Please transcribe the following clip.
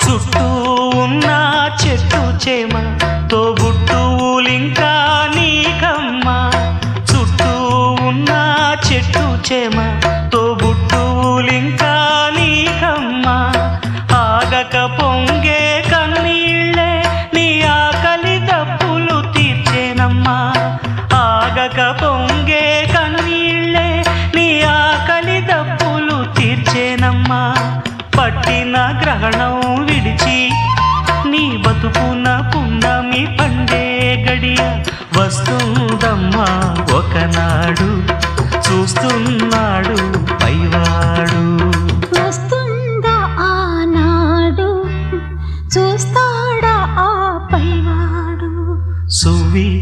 చుట్టూ ఉన్న చెట్టు చేమ తోబుట్టువులింకా నీకమ్మా. చుట్టూ ఉన్న చెట్టు చేమ తోబుట్టువులింకా నీకమ్మా. ఆగక పొంగే కన్నీళ్ళే నీ ఆకలి దప్పులు తీర్చేనమ్మా. ఆగక పొంగే కన్నీళ్ళే నీ ఆకలి దప్పులు తీర్చేనమ్మా. పట్టిన గ్రహణం విడిచి నీ బతుకున పున్నమి పండే గడియ వస్తుందమ్మా ఒకనాడు. చూస్తున్నాడు పైవాడు. వస్తుందా ఆనాడు, చూస్తాడా ఆ పైవాడు. సువి